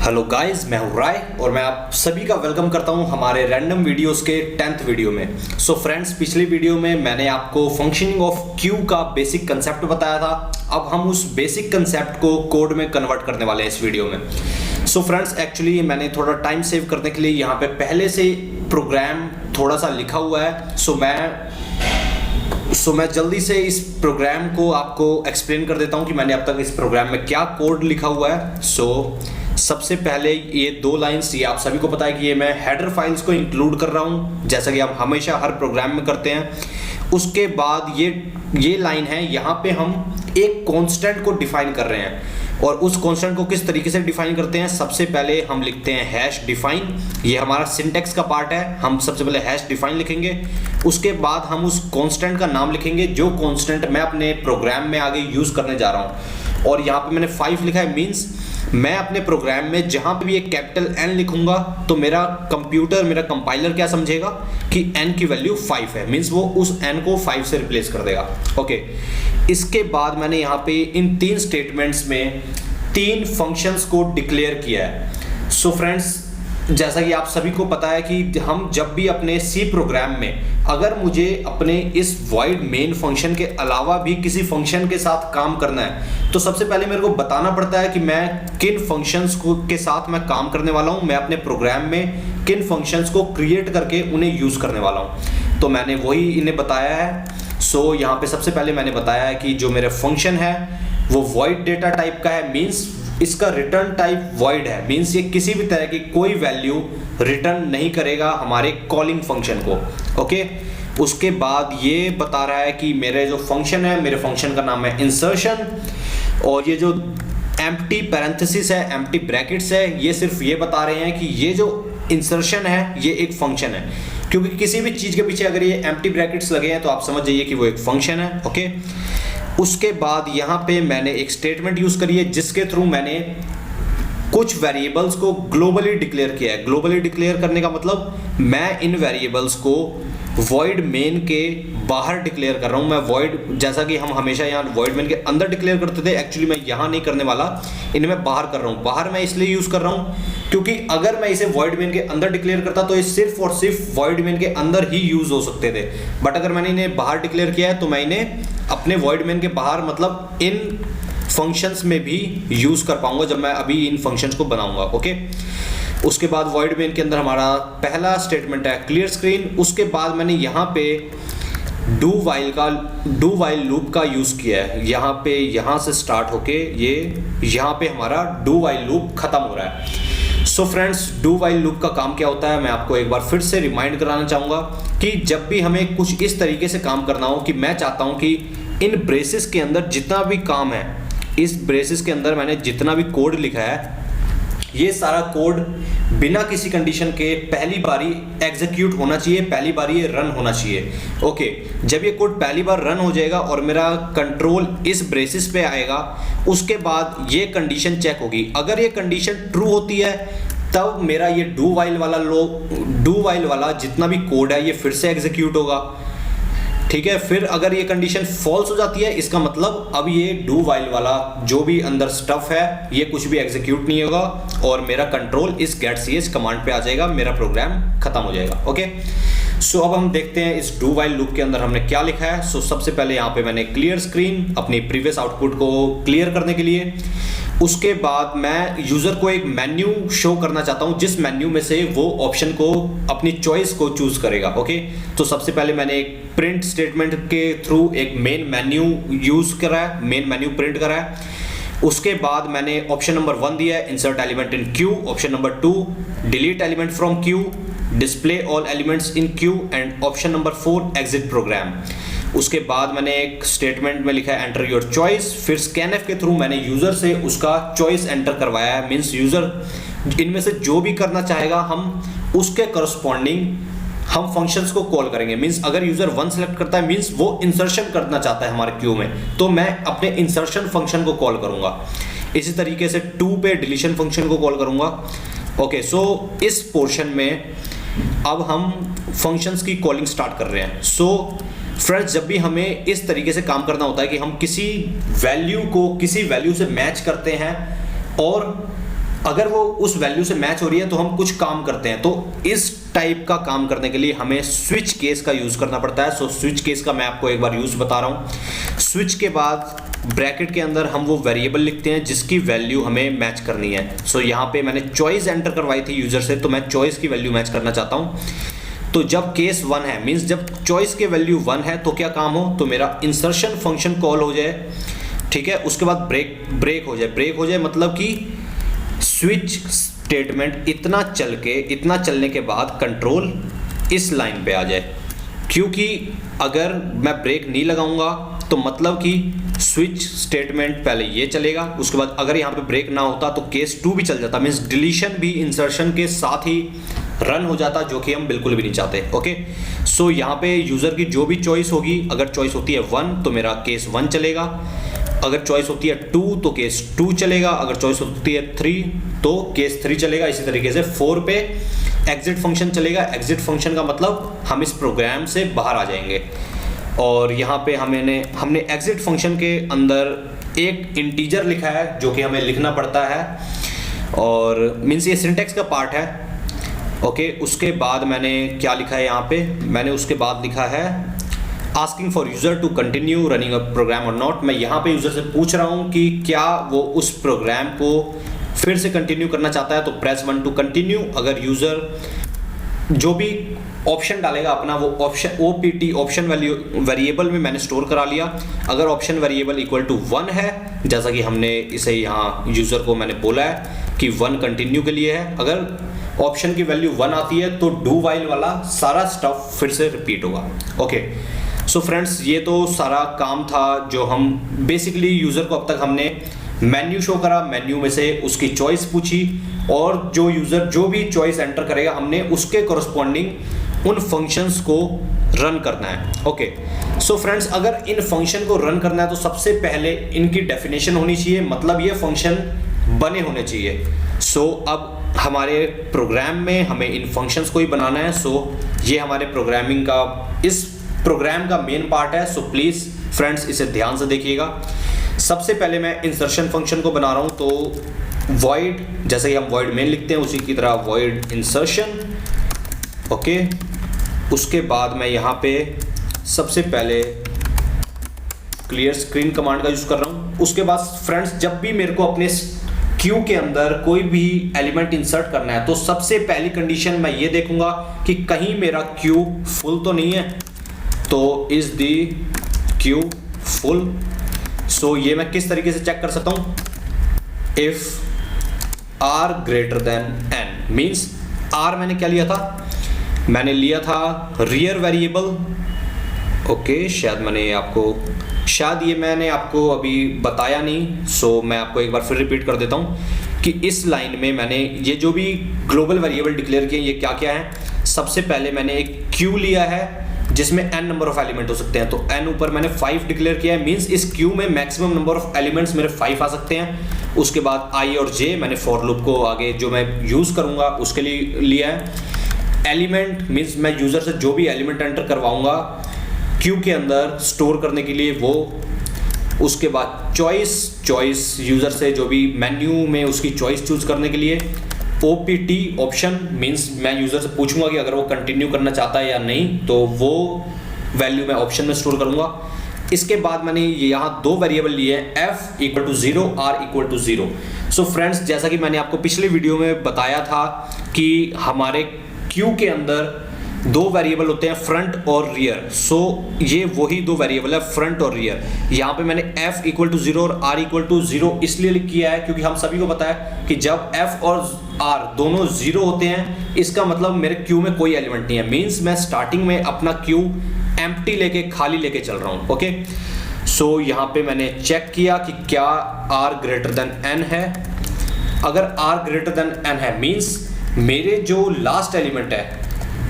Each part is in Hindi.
हेलो गाइस, मैं हूं राय और मैं आप सभी का वेलकम करता हूं हमारे रैंडम वीडियोस के 10th वीडियो में। सो फ्रेंड्स, पिछली वीडियो में मैंने आपको फंक्शनिंग ऑफ क्यू का बेसिक कंसेप्ट बताया था। अब हम उस बेसिक कंसेप्ट को कोड में कन्वर्ट करने वाले हैं इस वीडियो में। सो फ्रेंड्स, एक्चुअली मैंने थोड़ा टाइम सेव करने के लिए यहाँ पे पहले से प्रोग्राम थोड़ा सा लिखा हुआ है। सो मैं जल्दी से इस प्रोग्राम को आपको एक्सप्लेन कर देता हूँ कि मैंने अब तक इस प्रोग्राम में क्या कोड लिखा हुआ है। सबसे पहले ये 2 लाइंस, ये आप सभी को पता है कि ये मैं हेडर फाइल्स को इंक्लूड कर रहा हूँ, जैसा कि आप हमेशा हर प्रोग्राम में करते हैं। उसके बाद ये लाइन है, यहाँ पे हम एक कांस्टेंट को डिफाइन कर रहे हैं। और उस कांस्टेंट को किस तरीके से डिफाइन करते हैं, सबसे पहले हम लिखते हैं हैश डिफाइन। ये हमारा सिंटेक्स का पार्ट है। हम सबसे पहले हैश डिफाइन लिखेंगे, उसके बाद हम उस कांस्टेंट का नाम लिखेंगे जो कांस्टेंट मैं अपने प्रोग्राम में आगे यूज करने जा रहा हूँ। और यहाँ पे मैंने 5 लिखा है, मीन्स मैं अपने प्रोग्राम में जहां पे भी एक कैपिटल N लिखूंगा तो मेरा कंपाइलर क्या समझेगा कि N की वैल्यू 5 है, मींस वो उस N को 5 से रिप्लेस कर देगा। ओके, इसके बाद मैंने यहाँ पे इन 3 स्टेटमेंट्स में 3 फंक्शंस को डिक्लेयर किया है। सो फ्रेंड्स, जैसा कि आप सभी को पता है कि हम जब भी अपने C प्रोग्राम में अगर मुझे अपने इस void main फंक्शन के अलावा भी किसी फंक्शन के साथ काम करना है तो सबसे पहले मेरे को बताना पड़ता है कि मैं किन फंक्शंस के साथ मैं काम करने वाला हूं, मैं अपने प्रोग्राम में किन फंक्शंस को क्रिएट करके उन्हें यूज करने वाला हूं। तो मैंने वही इन्हें बताया है। सो यहाँ पे सबसे पहले मैंने बताया है कि जो मेरे फंक्शन है वो void डेटा टाइप का है, मीन्स इसका रिटर्न टाइप void है, मींस ये किसी भी तरह की कोई वैल्यू रिटर्न नहीं करेगा हमारे कॉलिंग फंक्शन को। ओके, उसके बाद ये बता रहा है कि मेरे जो फंक्शन है, मेरे फंक्शन का नाम है इंसर्शन, और ये जो एम्प्टी पैरेंथेसिस है, एम्प्टी ब्रैकेट्स है, ये सिर्फ ये बता रहे हैं कि ये जो इंसर्शन है ये एक फंक्शन है। क्योंकि किसी भी चीज के पीछे अगर ये एम्प्टी ब्रैकेट्स लगे हैं तो आप समझ जाइए कि वो एक फंक्शन है। ओके, उसके बाद यहाँ पे मैंने एक स्टेटमेंट यूज करी है जिसके थ्रू मैंने कुछ वेरिएबल्स को ग्लोबली डिक्लेयर किया है। ग्लोबली डिक्लेयर करने का मतलब मैं इन वेरिएबल्स को void main के बाहर डिक्लेयर कर रहा हूं। मैं void, जैसा कि हम हमेशा यहाँ void main के अंदर डिक्लेयर करते थे, एक्चुअली मैं यहाँ नहीं करने वाला, इन्हें मैं बाहर कर रहा हूँ। बाहर मैं इसलिए यूज कर रहा हूँ क्योंकि अगर मैं इसे void main के अंदर डिक्लेयर करता तो ये सिर्फ और सिर्फ void main के अंदर ही यूज हो सकते थे। बट अगर मैंने इन्हें बाहर डिक्लेयर किया है तो मैं इन्हें अपने void main के बाहर, मतलब इन फंक्शंस में भी यूज कर पाऊंगा जब मैं अभी इन फंक्शंस को बनाऊंगा। ओके, उसके बाद void main के अंदर हमारा पहला स्टेटमेंट है क्लियर स्क्रीन। उसके बाद मैंने यहाँ पे डू वाइल लूप का यूज किया है। यहाँ से स्टार्ट होके ये यहाँ पे हमारा डू वाइल लूप खत्म हो रहा है। So friends, do while loop का काम क्या होता है मैं आपको एक बार फिर से रिमाइंड कराना चाहूंगा कि जब भी हमें कुछ इस तरीके से काम करना हो कि मैं चाहता हूं कि इन ब्रेसेस के अंदर जितना भी काम है, इस ब्रेसेस के अंदर मैंने जितना भी कोड लिखा है, ये सारा कोड बिना किसी कंडीशन के पहली बारी एग्जीक्यूट होना चाहिए, पहली बारी ये रन होना चाहिए। ओके, जब ये कोड पहली बार रन हो जाएगा और मेरा कंट्रोल इस ब्रेसिस पे आएगा, उसके बाद ये कंडीशन चेक होगी। अगर ये कंडीशन ट्रू होती है तब मेरा ये डू वाइल वाला जितना भी कोड है ये फिर से एग्जीक्यूट होगा। ठीक है, फिर अगर ये कंडीशन फॉल्स हो जाती है इसका मतलब अब ये डू वाइल वाला जो भी अंदर स्टफ है ये कुछ भी एग्जीक्यूट नहीं होगा और मेरा कंट्रोल इस getch कमांड पे आ जाएगा, मेरा प्रोग्राम खत्म हो जाएगा। ओके, सो अब हम देखते हैं इस डू वाइल लूप के अंदर हमने क्या लिखा है। सो सबसे पहले यहाँ पे मैंने क्लियर स्क्रीन अपनी प्रीवियस आउटपुट को क्लियर करने के लिए, उसके बाद मैं यूजर को एक मेन्यू शो करना चाहता हूं जिस मेन्यू में से वो ऑप्शन को अपनी चॉइस को चूज करेगा। ओके, तो सबसे पहले मैंने एक प्रिंट स्टेटमेंट के थ्रू एक मेन मेन्यू यूज करा है, मेन मेन्यू प्रिंट करा है। उसके बाद मैंने ऑप्शन नंबर 1 दिया है insert element in queue, option number 2 delete element from queue, display all elements in queue, and option number 4 exit program. उसके बाद मैंने एक स्टेटमेंट में लिखा है एंटर योर चॉइस। फिर स्कैनएफ के थ्रू मैंने यूजर से उसका चॉइस एंटर करवाया है, मींस यूजर इनमें से जो भी करना चाहेगा हम उसके करस्पॉन्डिंग हम फंक्शंस को कॉल करेंगे। मींस अगर यूजर 1 सेलेक्ट करता है, मींस वो इंसर्शन करना चाहता है हमारे क्यू में, तो मैं अपने इंसर्शन फंक्शन को कॉल करूंगा। इसी तरीके से 2 पे डिलीशन फंक्शन को कॉल करूंगा। ओके, सो इस पोर्शन में अब हम फंक्शंस की कॉलिंग स्टार्ट कर रहे हैं। सो फ्रेंड्स, जब भी हमें इस तरीके से काम करना होता है कि हम किसी वैल्यू को किसी वैल्यू से मैच करते हैं और अगर वो उस वैल्यू से मैच हो रही है तो हम कुछ काम करते हैं। तो इस टाइप का काम करने के लिए हमें स्विच केस का यूज करना पड़ता है। सो स्विच केस का मैं आपको एक बार यूज बता रहा हूं। स्विच के बाद ब्रैकेट के अंदर हम वो वेरिएबल लिखते हैं जिसकी वैल्यू हमें मैच करनी है। सो यहाँ पे मैंने चॉइस एंटर करवाई थी यूजर से, तो मैं चॉइस की वैल्यू मैच करना चाहता हूँ। तो जब केस 1 है, मीन्स जब चॉइस के वैल्यू 1 है, तो क्या काम हो, तो मेरा इंसर्शन फंक्शन कॉल हो जाए, ठीक है। उसके बाद ब्रेक हो जाए मतलब कि स्विच स्टेटमेंट इतना चलने के बाद कंट्रोल इस लाइन पे आ जाए। क्योंकि अगर मैं ब्रेक नहीं लगाऊंगा तो मतलब कि स्विच स्टेटमेंट पहले ये चलेगा, उसके बाद अगर यहाँ पे ब्रेक ना होता तो केस 2 भी चल जाता, मीन्स डिलीशन भी इंसर्शन के साथ ही रन हो जाता, जो कि हम बिल्कुल भी नहीं चाहते। ओके, सो यहाँ पे यूजर की जो भी चॉइस होगी, अगर चॉइस होती है 1 तो मेरा केस 1 चलेगा, अगर चॉइस होती है 2 तो केस 2 चलेगा, अगर चॉइस होती है 3 तो केस 3 चलेगा। इसी तरीके से 4 पे एग्जिट फंक्शन चलेगा। एग्जिट फंक्शन का मतलब हम इस प्रोग्राम से बाहर आ जाएंगे। और यहाँ पे हमने एग्जिट फंक्शन के अंदर एक इंटीजर लिखा है जो कि हमें लिखना पड़ता है, और मीन्स ये सिंटेक्स का पार्ट है। ओके, उसके बाद मैंने क्या लिखा है यहाँ पे, मैंने उसके बाद लिखा है asking for user to continue running a program और नॉट। मैं यहाँ पे यूजर से पूछ रहा हूँ कि क्या वो उस प्रोग्राम को फिर से कंटिन्यू करना चाहता है, तो प्रेस 1 टू कंटिन्यू। अगर यूजर जो भी ऑप्शन डालेगा अपना, वो option OPT option value variable में मैंने स्टोर करा लिया। अगर ऑप्शन वेरिएबल इक्वल टू 1 है, जैसा कि हमने इसे यहाँ यूजर को मैंने बोला है कि 1 कंटिन्यू के लिए है, अगर ऑप्शन की वैल्यू 1 आती है तो डू वाइल वाला सारा स्टफ फिर से रिपीट होगा। ओके, सो फ्रेंड्स, ये तो सारा काम था जो हम बेसिकली यूजर को अब तक हमने मेन्यू शो करा, मेन्यू में से उसकी चॉइस पूछी, और जो यूजर जो भी चॉइस एंटर करेगा हमने उसके कोरस्पॉन्डिंग उन फंक्शंस को रन करना है। ओके, सो फ्रेंड्स, अगर इन फंक्शन को रन करना है तो सबसे पहले इनकी डेफिनेशन होनी चाहिए, मतलब ये फंक्शन बने होने चाहिए। सो अब हमारे प्रोग्राम में हमें इन फंक्शंस को ही बनाना है। सो ये हमारे प्रोग्रामिंग का, इस प्रोग्राम का मेन पार्ट है। सो प्लीज फ्रेंड्स इसे ध्यान से देखिएगा। सबसे पहले मैं इंसर्शन फंक्शन को बना रहा हूं, तो void, जैसे कि हम void main लिखते हैं उसी की तरह void इंसर्शन। ओके, उसके बाद मैं यहाँ पे सबसे पहले क्लियर स्क्रीन कमांड का यूज कर रहा हूं। उसके बाद फ्रेंड्स, जब भी मेरे को अपने क्यू के अंदर कोई भी एलिमेंट इंसर्ट करना है तो सबसे पहली कंडीशन मैं ये देखूंगा कि कहीं मेरा क्यू फुल तो नहीं है। तो is the queue full. So ये मैं किस तरीके से चेक कर सकता हूं, if r greater than n, means r मैंने क्या लिया था, मैंने लिया था रियर वेरिएबल। ओके, शायद ये मैंने आपको अभी बताया नहीं। सो मैं आपको एक बार फिर रिपीट कर देता हूं कि इस लाइन में मैंने ये जो भी ग्लोबल वेरिएबल डिक्लेयर किए ये क्या क्या है। सबसे पहले मैंने एक क्यू लिया है जिसमें n नंबर ऑफ एलिमेंट हो सकते हैं, तो n ऊपर मैंने 5 डिक्लेयर किया है, मींस इस क्यू में मैक्सिमम नंबर ऑफ एलिमेंट्स मेरे 5 आ सकते हैं। उसके बाद i और j मैंने फॉर लूप को आगे जो मैं यूज करूंगा उसके लिए लिया है। एलिमेंट मींस मैं यूजर से जो भी एलिमेंट एंटर करवाऊंगा क्यू के अंदर स्टोर करने के लिए वो। उसके बाद चॉइस यूजर से जो भी मेन्यू में उसकी चॉइस चूज करने के लिए। OPT ऑप्शन मींस मैं यूजर से पूछूंगा कि अगर वो कंटिन्यू करना चाहता है या नहीं, तो वो वैल्यू मैं ऑप्शन में स्टोर करूंगा। इसके बाद मैंने यहाँ 2 वेरिएबल लिए हैं, f equal to 0, r equal to 0। So friends, जैसा कि मैंने आपको पिछले वीडियो में बताया था कि हमारे क्यू के अंदर 2 वेरिएबल होते हैं, फ्रंट और रियर। सो ये वही 2 वेरिएबल है, फ्रंट और रियर। यहाँ पे मैंने f इक्वल टू 0 और r इक्वल टू 0 इसलिए किया है क्योंकि हम सभी को पता है कि जब f और r दोनों 0 होते हैं इसका मतलब मेरे क्यू में कोई एलिमेंट नहीं है, मीन्स मैं स्टार्टिंग में अपना क्यू एम्प्टी लेके खाली लेके चल रहा हूँ। ओके, सो यहाँ पे मैंने चेक किया कि क्या r ग्रेटर देन n है। अगर r ग्रेटर देन n है मीन्स मेरे जो लास्ट एलिमेंट है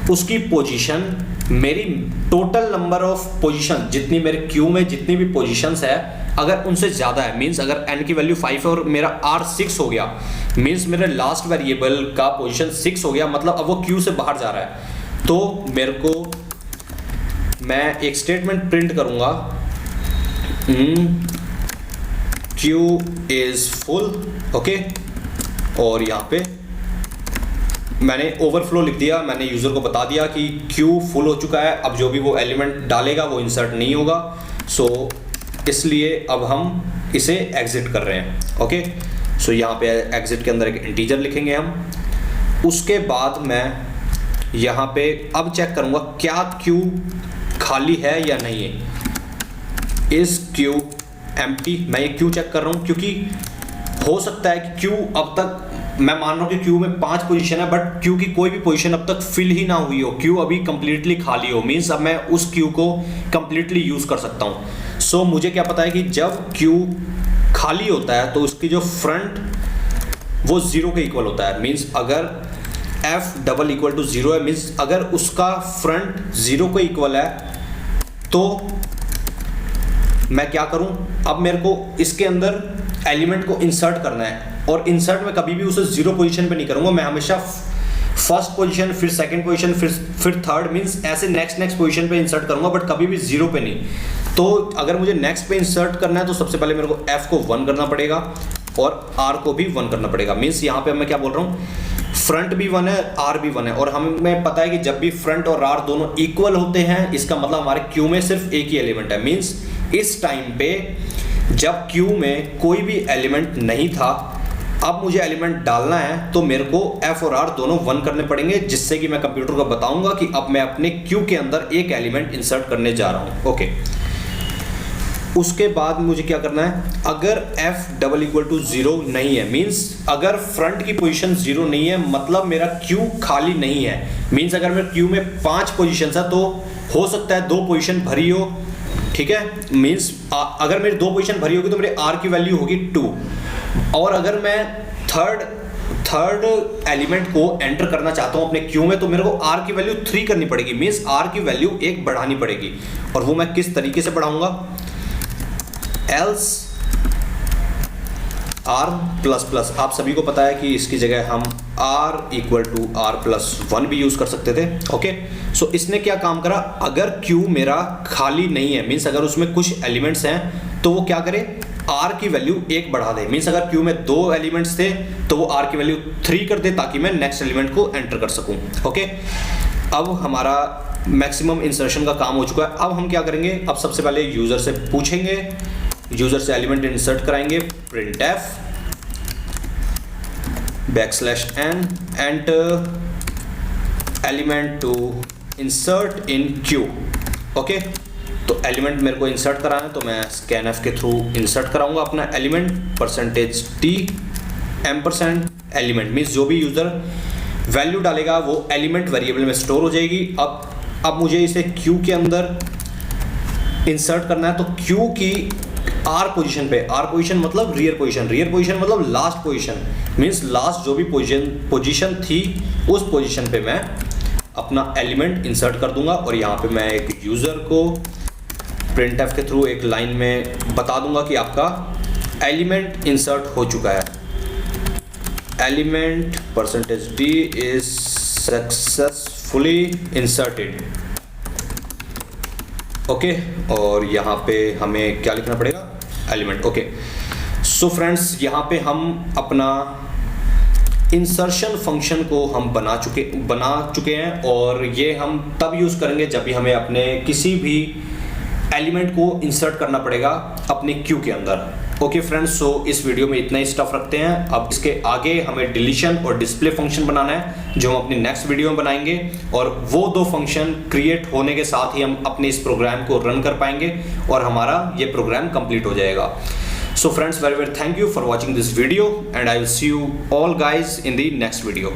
उसकी पोजीशन, मेरी टोटल नंबर ऑफ पोजीशन जितनी मेरे क्यू में जितनी भी पोजीशंस है अगर उनसे ज्यादा है, मींस अगर n की वैल्यू 5 है और मेरा r 6 हो गया, मींस मेरे लास्ट वेरिएबल का पोजीशन 6 हो गया, मतलब अब वो क्यू से बाहर जा रहा है। तो मेरे को मैं एक स्टेटमेंट प्रिंट करूंगा, क्यू इज फुल। ओके, और यहाँ पे मैंने ओवरफ्लो लिख दिया, मैंने यूज़र को बता दिया कि क्यू फुल हो चुका है, अब जो भी वो एलिमेंट डालेगा वो इंसर्ट नहीं होगा। सो इसलिए अब हम इसे एग्जिट कर रहे हैं। ओके, सो यहाँ पे एग्जिट के अंदर एक इंटीजर लिखेंगे हम। उसके बाद मैं यहाँ पे अब चेक करूँगा क्या क्यू खाली है या नहीं है। इस क्यू एम्प्टी, मैं ये क्यू चेक कर रहा हूँ क्योंकि हो सकता है कि क्यू अब तक, मैं मान रहा हूँ कि क्यू में 5 पोजीशन है बट क्यू की कोई भी पोजीशन अब तक फिल ही ना हुई हो, क्यू अभी कंप्लीटली खाली हो, मीन्स अब मैं उस क्यू को कंप्लीटली यूज कर सकता हूँ। सो मुझे क्या पता है कि जब क्यू खाली होता है तो उसकी जो फ्रंट वो 0 के इक्वल होता है। मीन्स अगर f डबल इक्वल टू 0 है, मीन्स अगर उसका फ्रंट 0 के इक्वल है तो मैं क्या करूं, अब मेरे को इसके अंदर एलिमेंट को इंसर्ट करना है और इंसर्ट में कभी भी उसे 0 पोजीशन पे नहीं करूंगा, मैं हमेशा फर्स्ट पोजीशन, फिर सेकंड पोजीशन, फिर थर्ड, मींस ऐसे नेक्स्ट पोजीशन पे इंसर्ट करूंगा बट कभी भी 0 पे नहीं। तो अगर मुझे नेक्स्ट पे इंसर्ट करना है तो सबसे पहले मेरे को f को 1 करना पड़ेगा और r को भी 1 करना पड़ेगा। मीन्स यहाँ पे मैं क्या बोल रहा हूँ, फ्रंट भी 1 है, r भी 1 है, और हमें पता है कि जब भी फ्रंट और r दोनों इक्वल होते हैं इसका मतलब हमारे क्यू में सिर्फ एक ही एलिमेंट है। मीन्स इस टाइम पे जब क्यू में कोई भी एलिमेंट नहीं था, अब मुझे एलिमेंट डालना है तो मेरे को f और r दोनों 1 करने पड़ेंगे, जिससे कि मैं कंप्यूटर को बताऊंगा कि अब मैं अपने क्यू के अंदर एक एलिमेंट इंसर्ट करने जा रहा हूं। ओके, उसके बाद मुझे क्या करना है, अगर f डबल इक्वल टू 0 नहीं है, मीन्स अगर फ्रंट की पोजीशन 0 नहीं है मतलब मेरा क्यू खाली नहीं है। मीन्स अगर मेरे क्यू में 5 पोजीशन है तो हो सकता है 2 पोजीशन भरी हो, ठीक है। मीन्स अगर मेरी 2 पोजीशन भरी होगी तो मेरे r की वैल्यू होगी 2, और अगर मैं थर्ड एलिमेंट को एंटर करना चाहता हूं अपने क्यू में तो मेरे को r की वैल्यू 3 करनी पड़ेगी। मीन्स r की वैल्यू 1 बढ़ानी पड़ेगी, और वो मैं किस तरीके से बढ़ाऊंगा, else r प्लस प्लस, आप सभी को पता है कि इसकी जगह हम r इक्वल टू r+1 भी यूज कर सकते थे। ओके, सो इसने क्या काम करा, अगर क्यू मेरा खाली नहीं है, मीन्स अगर उसमें कुछ एलिमेंट्स हैं तो वो क्या करे, r की वैल्यू 1 बढ़ा दे। मीन्स अगर क्यू में 2 एलिमेंट्स थे तो वो r की वैल्यू 3 कर दे ताकि मैं नेक्स्ट एलिमेंट को एंटर कर सकूं। ओके, अब हमारा मैक्सिमम इंसर्शन का काम हो चुका है। अब हम क्या करेंगे, अब सबसे पहले यूजर से पूछेंगे, यूजर से एलिमेंट इंसर्ट कराएंगे, printf \n enter element to insert in queue. Okay, तो एलिमेंट मेरे को इंसर्ट कराना है तो मैं scanf के थ्रू इंसर्ट कराऊंगा अपना एलिमेंट, %t % एलिमेंट, मीन्स जो भी यूजर वैल्यू डालेगा वो एलिमेंट वेरिएबल में स्टोर हो जाएगी। अब मुझे इसे क्यू के अंदर इंसर्ट करना है तो क्यू की r पोजीशन पे, r पोजीशन मतलब रियर पोजीशन मतलब लास्ट पोजीशन, मींस लास्ट जो भी पोजीशन थी उस पोजीशन पे मैं अपना एलिमेंट इंसर्ट कर दूंगा। और यहाँ पे मैं एक यूजर को printf के थ्रू एक लाइन में बता दूंगा कि आपका एलिमेंट इंसर्ट हो चुका है, element %d is successfully inserted. Okay, और यहाँ पे हमें क्या लिखना पड़ेगा, एलिमेंट। ओके, सो फ्रेंड्स यहाँ पे हम अपना इंसर्शन फंक्शन को हम बना चुके हैं, और ये हम तब यूज़ करेंगे जब भी हमें अपने किसी भी एलिमेंट को इंसर्ट करना पड़ेगा अपने क्यू के अंदर। ओके फ्रेंड्स, सो इस वीडियो में इतना ही स्टफ रखते हैं। अब इसके आगे हमें डिलीशन और डिस्प्ले फंक्शन बनाना है जो हम अपनी नेक्स्ट वीडियो में बनाएंगे, और वो 2 फंक्शन क्रिएट होने के साथ ही हम अपने इस प्रोग्राम को रन कर पाएंगे और हमारा ये प्रोग्राम कंप्लीट हो जाएगा। So friends, very very thank you for watching this video and I will see you all guys in the next video.